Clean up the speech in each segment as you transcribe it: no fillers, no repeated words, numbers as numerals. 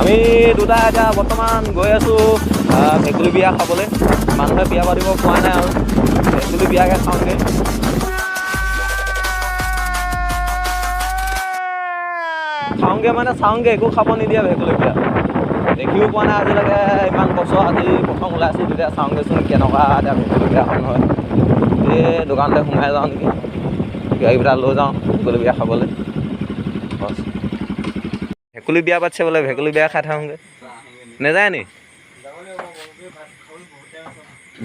আমি দুটা এতিয়া বৰ্তমান গৈ আছোঁ ভেকুলী বিয়া খাবলৈ। মানুহে বিয়া পাতিব পোৱা নাই আৰু ভেকুলী বিয়াকে খাওঁগৈ। খাওঁগৈ মানে চাওঁগৈ, একো খাব নিদিয়ে ভেকুলী বিয়া। দেখিও পোৱা নাই আজিলৈকে, ইমান বছৰ আজি প্ৰথম ওলাইছোঁ তেতিয়া চাওঁগৈচোন কেনেকুৱা এতিয়া ভেকুলী বিয়াখন হয়। এই দোকানতে সোমাই যাওঁ নেকি, কিবা কিবি এটা লৈ যাওঁ ভেকুলী বিয়া খাবলৈ। বছ ভেকুলী বিয়া পাতিছে বোলে, ভেকুলী বিয়া খাই থাকোঁগৈ। নেযায় নি?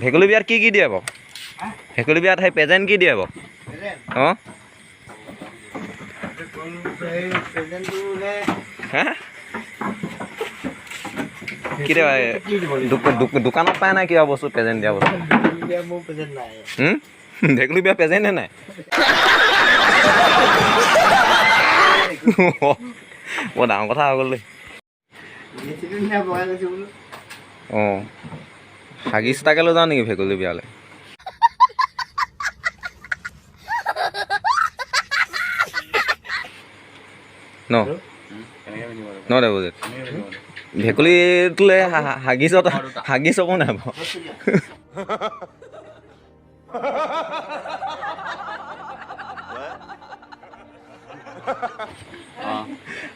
ভেকুলী বিয়াত কি দিয়ে বাৰু? ভেকুলী বিয়াত সেই প্ৰেজেণ্ট কি দিয়ে বাৰু? অঁ কি দিয়ে? দোকানত পায় নাই কিবা বস্তু প্ৰেজেণ্ট দিয়া বস্তু? ভেকুলী বিয়া প্ৰেজেণ্টে নাই? বৰ ডাঙৰ কথা হৈ গ'ল দেই। অঁ হাগিছ তাকে লৈ যাওঁ নেকি ভেকুলী বিয়ালৈ? ন দেৱজিত, ভেকুলীটোলৈ হাগিছ হ'ব নাই বাৰু?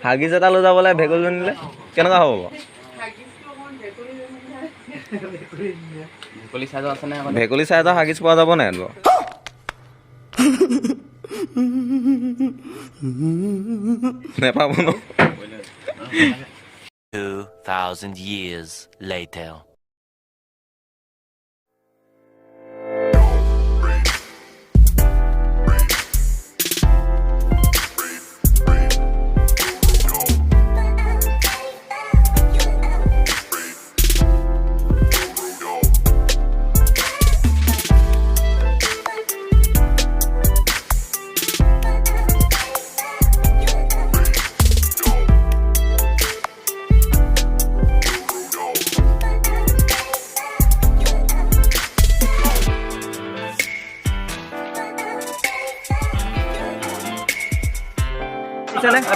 হাগিছ এটা লৈ যাব লাগে ভেকুলী নিলে কেনেকুৱা হ'ব বাৰু? ভেকুলী চাইজৰ হাগিছ পোৱা যাব নাই বাৰু? নেপাব ন? 2000 years later.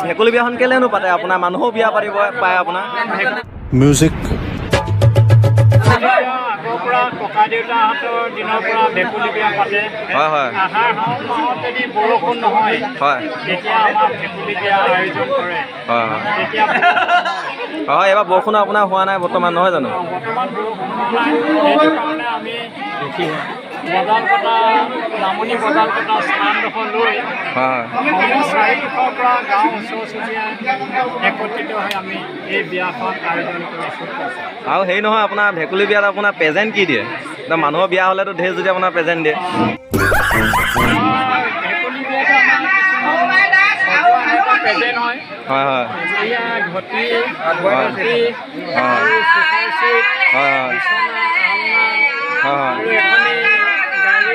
ভেকুলী বিয়াখন কেলেনো পাতে আপোনাৰ? মানুহো বিয়া পাতিব পায় আপোনাৰ। মিউজিক আগৰ পৰা ককা দেউতাহঁতৰ দিনৰ পৰা ভেকুলী বিয়া পাতে। হয় হয় আহাৰ শাওণ মাহত যদি বৰষুণ নহয় হয় তেতিয়া আমাৰ ভেকুলী বিয়া আয়োজন কৰে। হয় হয় তেতিয়া হয় এইবাৰ বৰষুণ আপোনাৰ হোৱা নাই বৰ্তমান, নহয় জানো? বৰ্তমান বৰষুণ নাই, সেইটো কাৰণে আমি বজাল কটা নামনি বজাল কটা স্থানডোখৰ লৈ হয় চাৰিওফালৰ পৰা গাঁও ওচৰ চুবুৰীয়া একত্ৰিত হৈ আমি এই বিয়াখন আয়োজন কৰিছোঁ। আৰু হেৰি নহয়, আপোনাৰ ভেকুলী বিয়াত আপোনাৰ প্ৰেজেণ্ট কি দিয়ে? মানুহৰ বিয়া হ'লেতো ঢেৰ যদি আপোনাৰ প্ৰেজেণ্ট দিয়ে। ভেকুলী বিয়াটো আমাৰ প্ৰেজেণ্ট হয়। হয় হয় এতিয়া ঘটি হয় আৰু চোফাৰ ছিট, হয় হয় বিচনা, আলনা হয় আৰু এখনি গাড়ী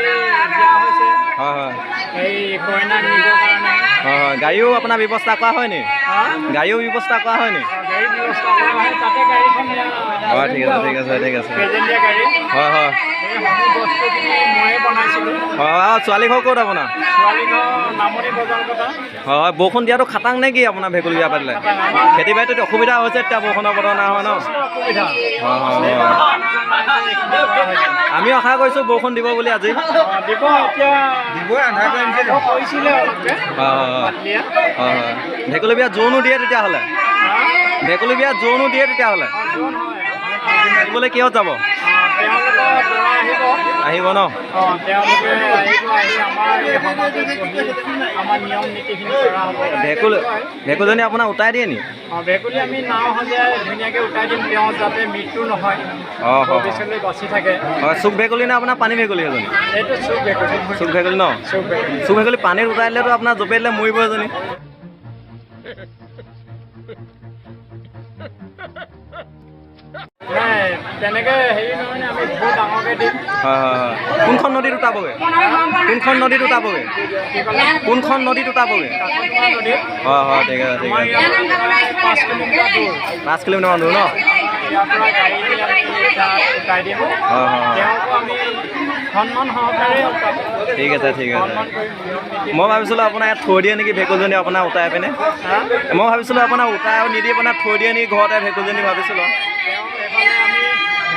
দিয়া হৈছে হয় হয় এই কইনাক নিবৰ কাৰণে। হয় হয় গাড়ীও আপোনাৰ ব্যৱস্থা কৰা হয় নি? গাড়ীও ব্যৱস্থা কৰা হয় নি? গাড়ী ব্যৱস্থা কৰা হয়, তাতে গাড়ীখন হয় ঠিক আছে ঠিক আছে ঠিক আছে। প্ৰেজেণ্ট দিয়া গাড়ী। হয় হয় এই সমূহ বস্তুখিনি ময়ে বনাইছিলোঁ। হয় আৰু ছোৱালী ঘৰ ক'ত আপোনাৰ? ছোৱালী ঘৰ নামনি বজাল কটা। হয় হয় বৰষুণ দিয়াটো খাটাং নে কি আপোনাৰ ভেকুলী বিয়া পাতিলে? খেতি বাতিত অসুবিধা হৈছে এতিয়া বৰষুণৰ বতৰ নাই হয় ন? অসুবিধা হয় হয় হয় আমিও আশা কৰিছোঁ বৰষুণ দিব বুলি আজি। দিব, এতিয়া কৰিছিলে অলপকে হয় হয় পাতলীয়া। হয় হয় ভেকুলী বিয়াত জোৰোণো দিয়ে তেতিয়াহ'লে? ভেকুলী বিয়াত জোৰোণো দিয়ে তেতিয়াহ'লে? দিবলৈ কিহত যাব? তেওঁলোকৰ দৰা আহিব ন? তেওঁলোকে আহিব, আহি আমাৰ এই সমাজত বহি আমাৰ নিয়ম নীতিখিনি কৰা হ'ব। ভেকুলীজনী আপোনাৰ উটাই দিয়ে নি? ভেকুলী আমি নাও সজাই ধুনীয়াকৈ উঠাই দিম, তেওঁ যাতে মৃত্যু নহয়, অঁ হয় ভৱিষ্যতলৈ বাচি থাকে। হয় চুক ভেকুলী নে আপোনাৰ পানী ভেকুলী এজনী? এইটো চুক ভেকুলী। চুক ভেকুলী ন? চুক ভেকুলী। চুক ভেকুলী পানীত উটাই দিলেতো আপোনাৰ জপিয়াই দিলে মৰিব এজনী। নাই তেনেকৈ হেৰি নহয়, আমি বহুত ডাঙৰকৈ দিম। হয় হয় হয় কোনখন নদীত উটাবগৈ? কোনখন নদীত উটাবগৈ? কোনখন নদীত উটাবগৈ? হয় হয় ঠিক আছে ঠিক আছে। 5 কিলোমিটাৰ দূৰ। 5 কিলোমিটাৰমান দূৰ ন? ইয়াৰ পৰা গাড়ী নি আমি তাত উঠাই দিম হয় হয় তেওঁকো আমি সন্মান সহকাৰে উঠাম ঠিক আছে ঠিক আছে সন্মান কৰি নিয়ম নীতি মই ভাবিছিলোঁ আপোনাৰ ইয়াত থৈ দিয়ে নেকি ভেকুৰজনী আপোনাৰ উঠাই পিনে হা মই ভাবিছিলোঁ আপোনাৰ উঠাই আৰু নিদি আপোনাৰ থৈ দিয়ে নেকি ঘৰতে ভেকুৰজনী ভাবিছিলোঁ তেওঁক এইফালে আমি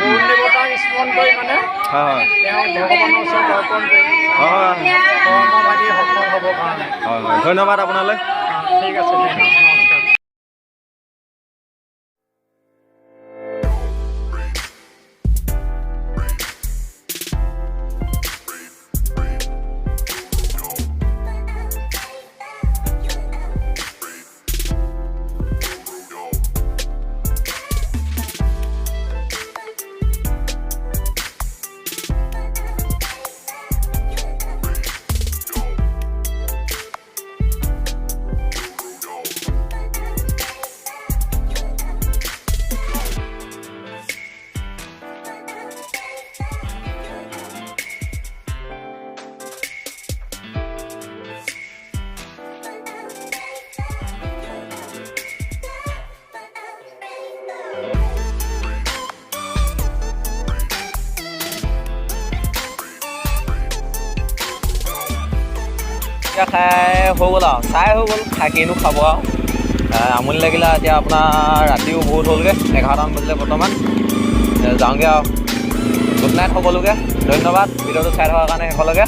গৰুণ দেৱতাক স্মৰণ কৰি মানে হয় হয় তেওঁক ভগৱানৰ ওচৰত অৰ্পণ কৰি হয় কৰ্মভাগী সফল হ'বৰ কাৰণে হয় হয় ধন্যবাদ আপোনালৈ ঠিক আছে নমস্কাৰ এতিয়া খাই হৈ গ'ল আৰু চাই হৈ গ'ল খাই কিনো খাব আৰু আমনি লাগিলে এতিয়া আপোনাৰ ৰাতিও বহুত হ'লগৈ 11টামান বাজিলে বৰ্তমান যাওঁগৈ আৰু গুড নাইট সকলোকে ধন্যবাদ ভিডিঅ'টো চাই থকাৰ কাৰণে শেষলৈকে